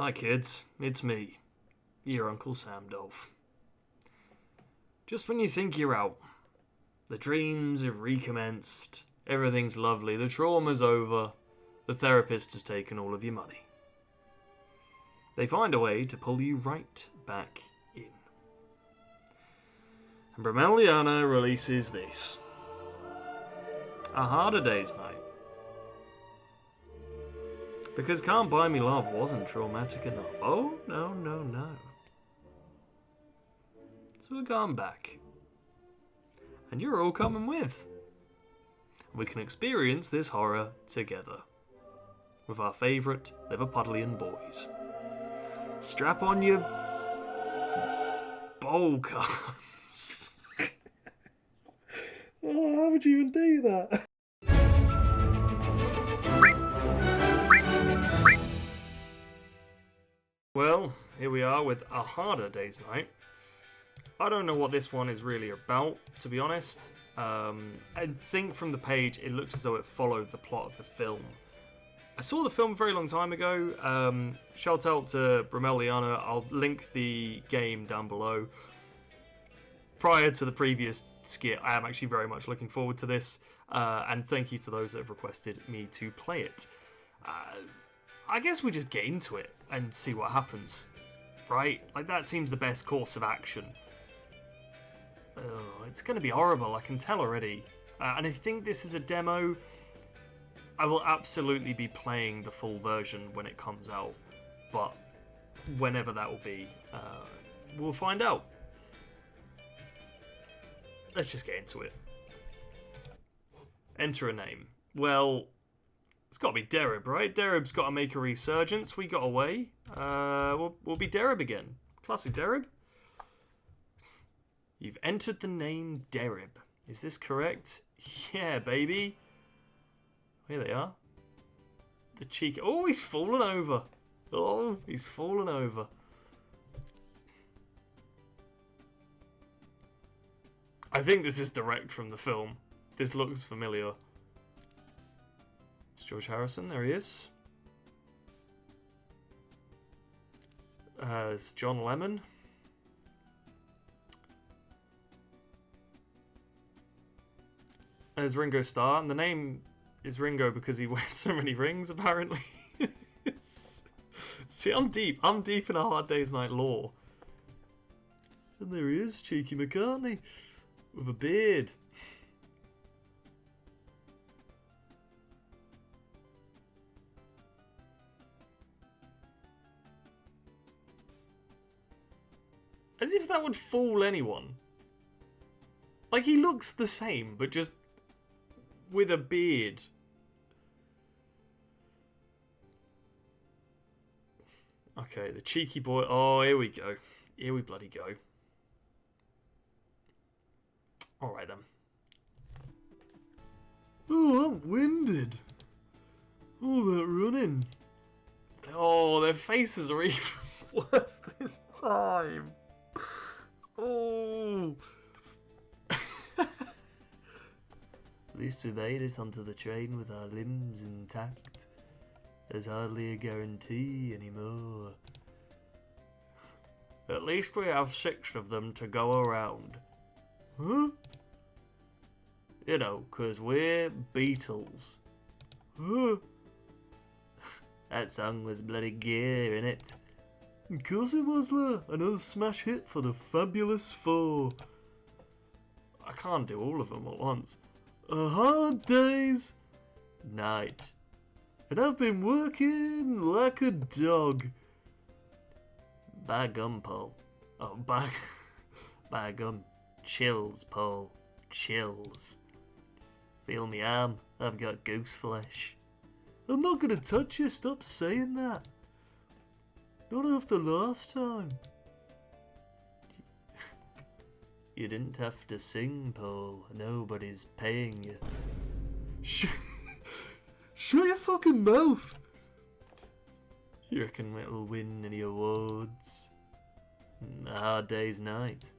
Hi kids, it's me, your Uncle Sam Dolph. Just when you think you're out, the dreams have recommenced, everything's lovely, the trauma's over, the therapist has taken all of your money. They find a way to pull you right back in. And Bromeliana releases this. A Harder Day's Night. Because Can't Buy Me Love wasn't traumatic enough. Oh, no. So we're going back. And you're all coming with. We can experience this horror together. With our favourite Liverpudlian boys. Strap on your bowl cards. Oh, how would you even do that? Well, here we are with A Harder Day's Night. I don't know what this one is really about, to be honest. I think from the page it looks as though it followed the plot of the film. I saw the film a very long time ago. Shout out to Bromeliana. I'll link the game down below. Prior to the previous skit, I am actually very much looking forward to this. And thank you to those that have requested me to play it. I guess we just get into it and see what happens, right? Like, that seems the best course of action. Oh, it's going to be horrible, I can tell already. And I think this is a demo. I will absolutely be playing the full version when it comes out, but whenever that will be, we'll find out. Let's just get into it. Enter a name. Well, it's got to be Derrib, right? Derrib's got to make a resurgence. We got away. We'll be Derrib again. Classic Derrib. You've entered the name Derrib. Is this correct? Yeah, baby. Here they are. The cheek. Oh, he's fallen over. Oh, he's fallen over. I think this is direct from the film. This looks familiar. It's George Harrison. There he is. It's John Lemon. There's Ringo Starr, and the name is Ringo because he wears so many rings, apparently. See, I'm deep in A Hard Day's Night lore. And there he is, Cheeky McCartney, with a beard. As if that would fool anyone. Like, he looks the same, but just with a beard. Okay, the cheeky boy. Oh, here we go. Here we bloody go. Alright then. Oh, I'm winded. Oh, that running. Oh, their faces are even worse this time. Oh. At least we made it onto the train with our limbs intact. There's hardly a guarantee anymore. At least we have 6 of them to go around. Huh? You know, 'cause we're Beatles. Huh? That song was bloody gear, innit? Of course it was, lah. Another smash hit for the Fabulous Four. I can't do all of them at once. A hard day's night. And I've been working like a dog. By gum, Paul. Oh, by gum. Chills, Paul. Chills. Feel me arm. I've got goose flesh. I'm not gonna touch you. Stop saying that. Not after last time. You didn't have to sing, Paul. Nobody's paying you. Shut your fucking mouth! You reckon it'll win any awards? A Hard Day's Night.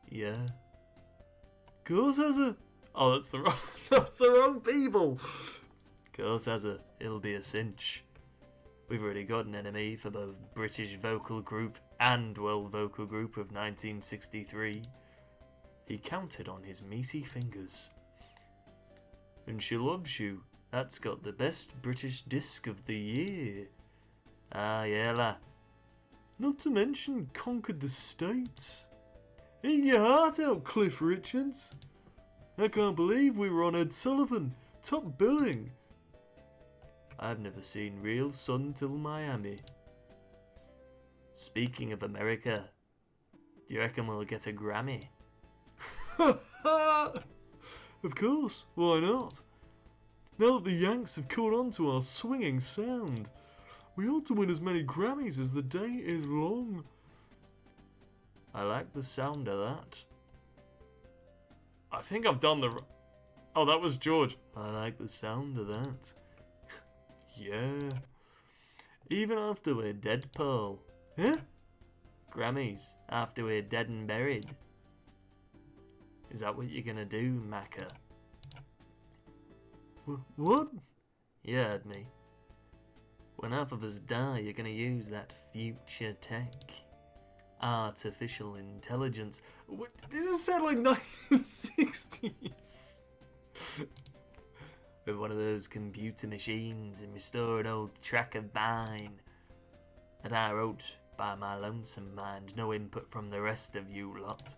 Yeah. Course has a. Oh, that's the wrong. That's the wrong people. Course has a. It'll be a cinch. We've already got an enemy for both British Vocal Group and World Vocal Group of 1963. He counted on his meaty fingers. And She Loves You, that's got the best British disc of the year. Ah, yeah, la. Not to mention Conquered the States. Eat your heart out, Cliff Richards. I can't believe we were on Ed Sullivan, top billing. I've never seen real sun till Miami. Speaking of America, do you reckon we'll get a Grammy? Of course, why not? Now that the Yanks have caught on to our swinging sound, we ought to win as many Grammys as the day is long. I like the sound of that. I think I've done the... Oh, that was George. I like the sound of that. Yeah. Even after we're dead, Paul. Huh? Grammys, after we're dead and buried. Is that what you're gonna do, Macca? What? You heard me. When half of us die, you're gonna use that future tech. Artificial intelligence. What? This sound like 1960s. With one of those computer machines and restore an old track of mine that I wrote by my lonesome mind, no input from the rest of you lot.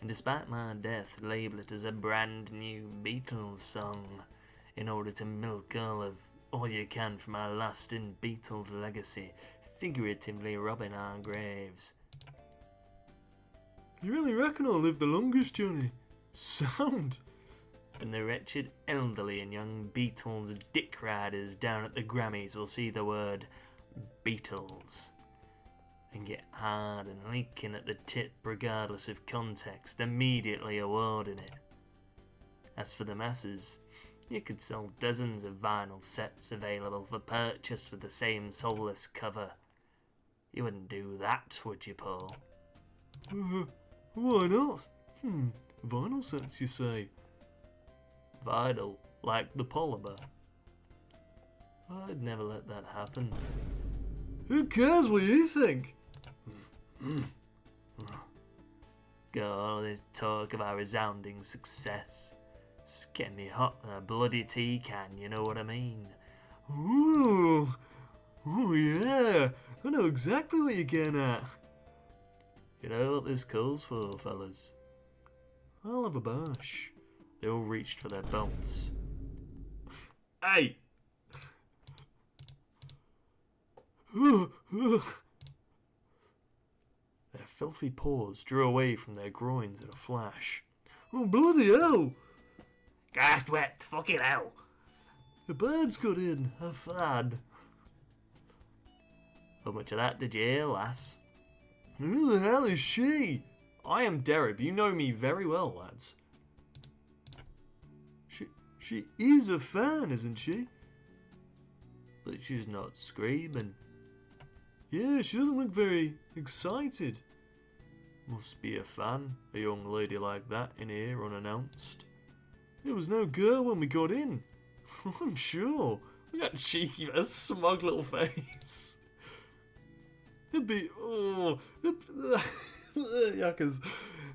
And despite my death, label it as a brand new Beatles song in order to milk all you can from our lost in Beatles legacy, figuratively robbing our graves. You really reckon I'll live the longest, Johnny? Sound! And the wretched elderly and young Beatles dick riders down at the Grammys will see the word Beatles and get hard and leaking at the tip regardless of context, immediately awarding it. As for the masses, you could sell dozens of vinyl sets available for purchase with the same soulless cover. You wouldn't do that, would you, Paul? Why not? Vinyl sets, you say? Vinyl, like the polymer. I'd never let that happen. Who cares what you think? Got all this talk of our resounding success. It's getting me hot than a bloody tea can, you know what I mean? Ooh, yeah, I know exactly what you're getting at. You know what this calls for, fellas? I'll have a bash. They all reached for their belts. Hey! Their filthy paws drew away from their groins in a flash. Oh, bloody hell! Gassed wet, fucking hell! The birds got in, a fad. How much of that did you hear, lass? Who the hell is she? I am Derrib, you know me very well, lads. She is a fan, isn't she? But she's not screaming. Yeah, she doesn't look very excited. Must be a fan, a young lady like that in here unannounced. There was no girl when we got in. I'm sure. Look at that cheeky, that smug little face. It'd be... Oh... Yuckers.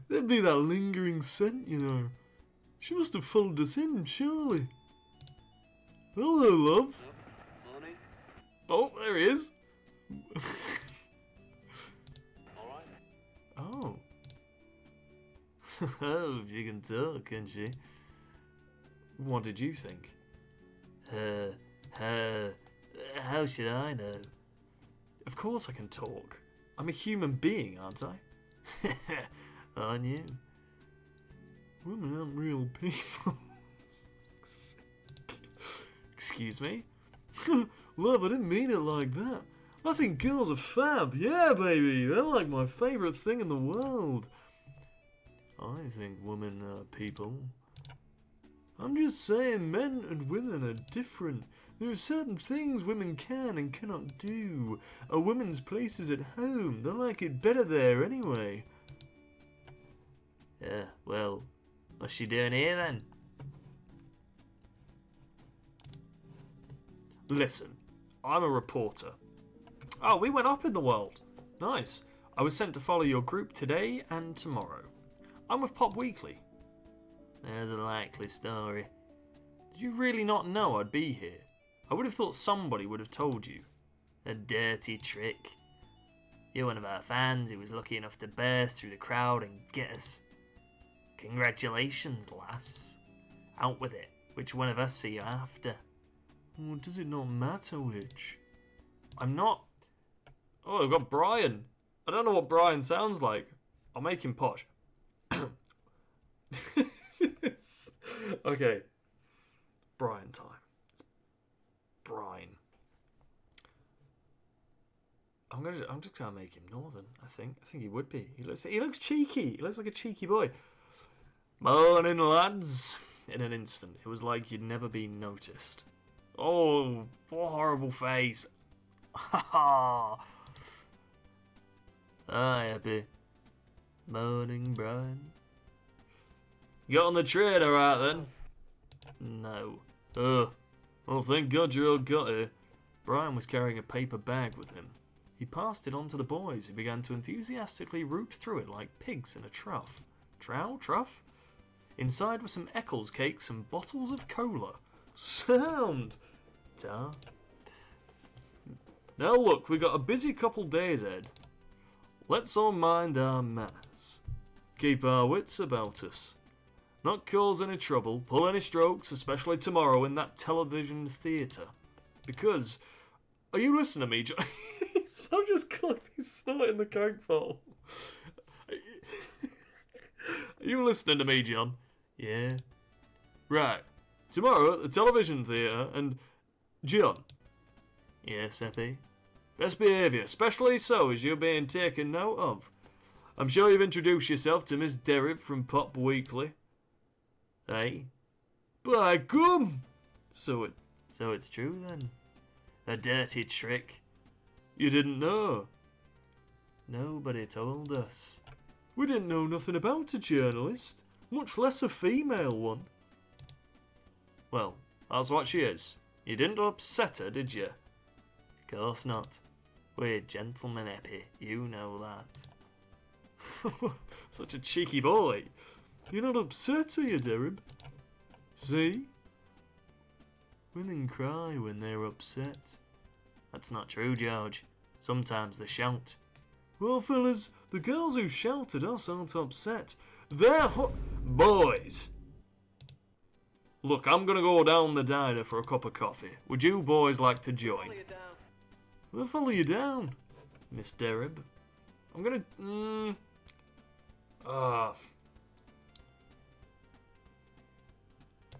There'd be that lingering scent, you know. She must have followed us in, surely. Hello, love. Morning. Oh, there he is. Alright. Oh. Oh, she can talk, can she? What did you think? How should I know? Of course I can talk. I'm a human being, aren't I? Aren't you? Women aren't real people. Excuse me? Love, I didn't mean it like that. I think girls are fab. Yeah, baby. They're like my favourite thing in the world. I think women are people. I'm just saying men and women are different. There are certain things women can and cannot do. A woman's place is at home. They like it better there anyway. Yeah, well, what's she doing here then? Listen, I'm a reporter. Oh, we went up in the world. Nice. I was sent to follow your group today and tomorrow. I'm with Pop Weekly. There's a likely story. Did you really not know I'd be here? I would have thought somebody would have told you. A dirty trick. You're one of our fans who was lucky enough to burst through the crowd and get us. Congratulations, lass. Out with it. Which one of us are you after? Oh, does it not matter which? I'm not... Oh, I've got Brian. I don't know what Brian sounds like. I'll make him posh. Okay. Brian time. It's Brian. I'm just gonna make him northern, I think. I think he would be. He looks cheeky. He looks like a cheeky boy. Morning, lads. In an instant, it was like you'd never been noticed. Oh, what a horrible face. Ha ha. Hi, Happy. Morning, Brian. You got on the train, alright then? No. Well, thank God you all got here. Brian was carrying a paper bag with him. He passed it on to the boys, who began to enthusiastically root through it like pigs in a trough. Trough? Inside were some Eccles cakes and bottles of cola. Sound! Ta. Now look, we got a busy couple days ahead. Let's all mind our manners. Keep our wits about us. Not cause any trouble, pull any strokes, especially tomorrow in that television theatre. Because, are you listening to me, John? So just caught he's snorting the coke bottle. Are you listening to me, John? Yeah. Right. Tomorrow at the television theatre and... John. Yes, Eppie? Best behaviour, especially so as you're being taken note of. I'm sure you've introduced yourself to Miss Derrib from Pop Weekly. Hey? By gum! So it's true then? A dirty trick. You didn't know? Nobody told us. We didn't know nothing about a journalist, much less a female one. Well, that's what she is. You didn't upset her, did you? Of course not. We're gentlemen, Eppie. You know that. Such a cheeky boy. You're not upset, are you, Derrib? See? Women cry when they're upset. That's not true, George. Sometimes they shout. Well, fellas, the girls who shout at us aren't upset. They're Boys! Look, I'm gonna go down the diner for a cup of coffee. Would you boys like to join? We'll follow you down, Miss Derrib. I'm gonna...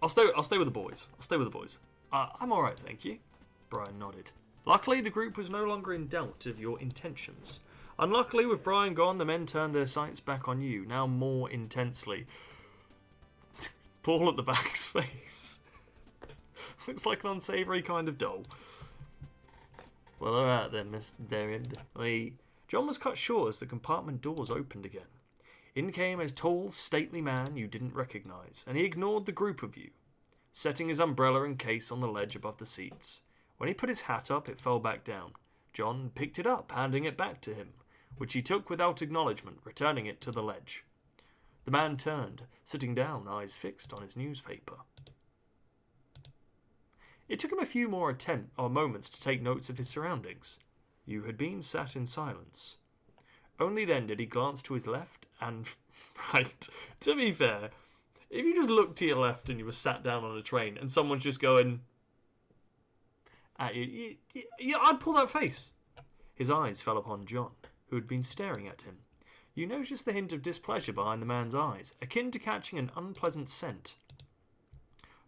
I'll stay with the boys. I'm alright, thank you. Brian nodded. Luckily, the group was no longer in doubt of your intentions. Unluckily, with Brian gone, the men turned their sights back on you, now more intensely. Paul at the back's face. Looks like an unsavoury kind of doll. Well, alright then, Miss Derrib. John was cut short as the compartment doors opened again. In came a tall, stately man you didn't recognise, and he ignored the group of you, setting his umbrella and case on the ledge above the seats. When he put his hat up, it fell back down. John picked it up, handing it back to him, which he took without acknowledgement, returning it to the ledge. The man turned, sitting down, eyes fixed on his newspaper. It took him a few more moments to take notes of his surroundings. You had been sat in silence. Only then did he glance to his left and right. To be fair, if you just looked to your left and you were sat down on a train and someone's just going at you, I'd pull that face. His eyes fell upon John, who had been staring at him. You noticed the hint of displeasure behind the man's eyes, akin to catching an unpleasant scent.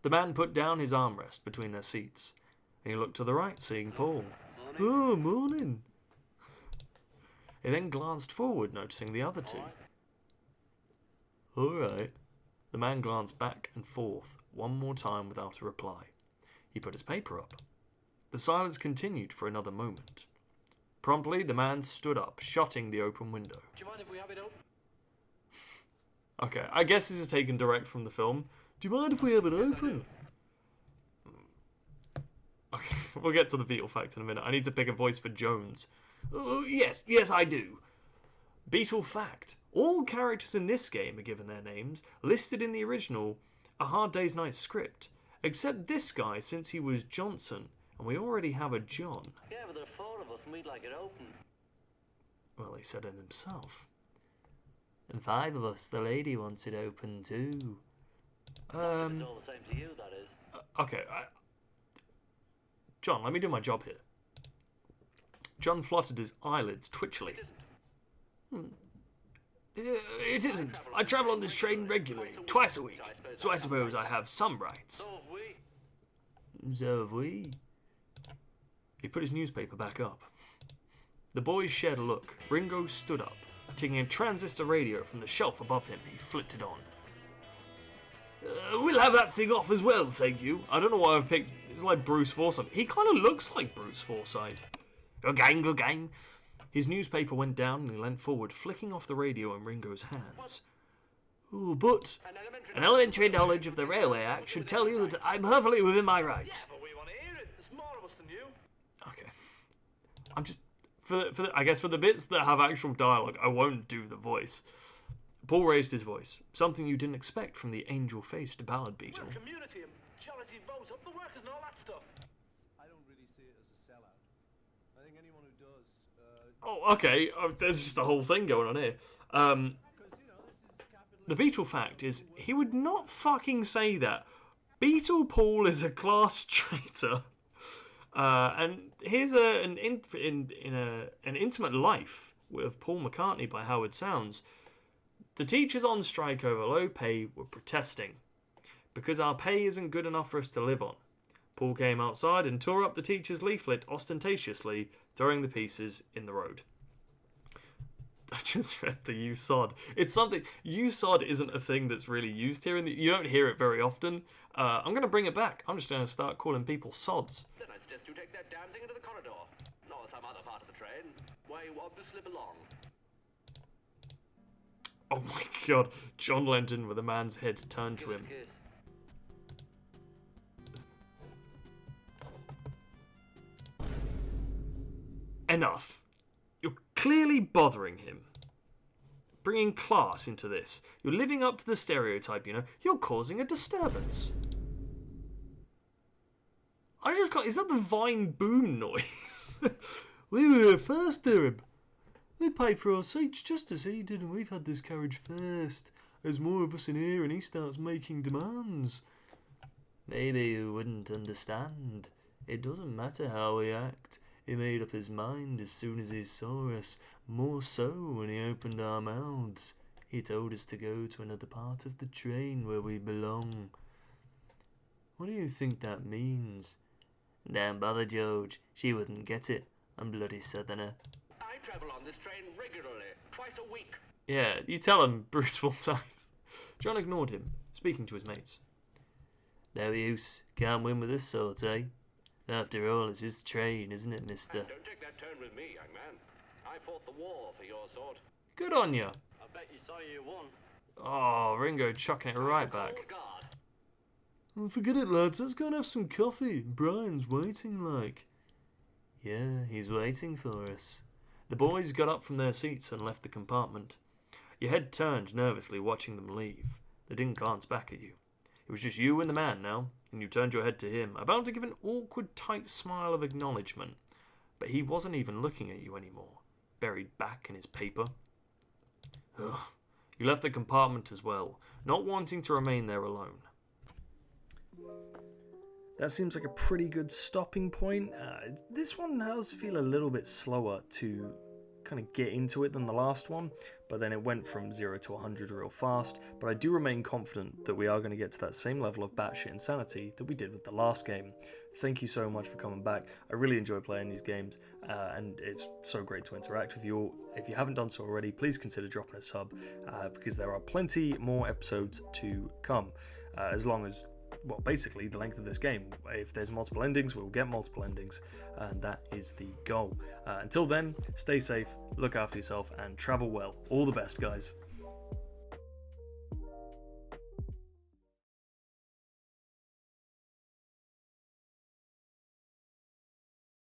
The man put down his armrest between their seats, and he looked to the right, seeing Paul. Oh, morning. He then glanced forward, noticing the other two. All right. The man glanced back and forth one more time without a reply. He put his paper up. The silence continued for another moment. Promptly, the man stood up, shutting the open window. Do you mind if we have it open? Okay, I guess this is taken direct from the film. Do you mind if we have it open? Okay. We'll get to the Beetle fact in a minute. I need to pick a voice for Jones. Oh, yes, I do. Beetle fact. All characters in this game are given their names, listed in the original A Hard Day's Night script. Except this guy, since he was Johnson, and we already have a John. Yeah, but there are 4 of us and we'd like it open. Well, he said it himself. And 5 of us, the lady wants it open too. It's all the same to you, that is. Okay, John, let me do my job here. John fluttered his eyelids twitchily. It isn't. I travel on this train regularly, twice a week, so I suppose I have some rights. So have we. So have we. He put his newspaper back up. The boys shared a look. Ringo stood up. Taking a transistor radio from the shelf above him, he flipped it on. We'll have that thing off as well, thank you. I don't know why I've picked... It's like Bruce Forsyth. He kind of looks like Bruce Forsyth. Go gang, go gang. His newspaper went down and he leant forward, flicking off the radio in Ringo's hands. Oh, but an elementary knowledge of the Railway Act should tell you that I'm perfectly within my rights. Yeah, but we want to hear it. There's more of us than you. Okay. I'm just... I guess for the bits that have actual dialogue, I won't do the voice. Paul raised his voice, something you didn't expect from the angel-faced ballad beetle. We're community and charity vote up the workers and all that stuff. I don't really see it as a sellout. I think anyone who does, Oh, okay. There's just a whole thing going on here. because, you know, this is capitalism. The beetle fact is, he would not fucking say that. Beetle Paul is a class traitor. And here's an intimate life with Paul McCartney by Howard Sounds. The teachers on strike over low pay were protesting because our pay isn't good enough for us to live on. Paul came outside and tore up the teacher's leaflet ostentatiously, throwing the pieces in the road. I just read the you sod. It's something... You sod isn't a thing that's really used here. You don't hear it very often. I'm going to bring it back. I'm just going to start calling people sods. Then I suggest you take that damn thing into the corridor. Or some other part of the train. Where you obviously belong. Oh my god. John leant in with a man's head turned to Give us him. a kiss. Enough. You're clearly bothering him. Bringing class into this. You're living up to the stereotype, you know. You're causing a disturbance. I just can't... Is that the Vine boom noise? We were here first, Derrib. They paid for our seats just as he did, and we've had this carriage first. There's more of us in here, and he starts making demands. Maybe you wouldn't understand. It doesn't matter how we act. He made up his mind as soon as he saw us, more so when he opened our mouths. He told us to go to another part of the train where we belong. What do you think that means? Don't bother, George. She wouldn't get it. I'm bloody southerner. I travel on this train regularly. Twice a week. Yeah, you tell him, Bruce Forsyth. John ignored him, speaking to his mates. No use. Can't win with this sort, eh? After all, it's his train, isn't it, mister? Don't take that turn with me, young man. I fought the war for your sort. Good on you. I bet you saw you won. Oh, Ringo chucking it right back. Oh, God. Oh, forget it, lads. Let's go and have some coffee. Brian's waiting, like. Yeah, he's waiting for us. The boys got up from their seats and left the compartment. Your head turned nervously watching them leave. They didn't glance back at you. It was just you and the man now, and you turned your head to him, about to give an awkward, tight smile of acknowledgement. But he wasn't even looking at you anymore, buried back in his paper. Ugh. You left the compartment as well, not wanting to remain there alone. That seems like a pretty good stopping point. This one does feel a little bit slower to kind of get into it than the last one, but then it went from 0 to 100 real fast. But I do remain confident that we are going to get to that same level of batshit insanity that we did with the last game. Thank you so much for coming back. I really enjoy playing these games, and it's so great to interact with you all. If you haven't done so already, please consider dropping a sub, because there are plenty more episodes to come, as long as, well, basically the length of this game. If there's multiple endings, we'll get multiple endings, and that is the goal. Until then, stay safe, look after yourself, and travel well. All the best, guys.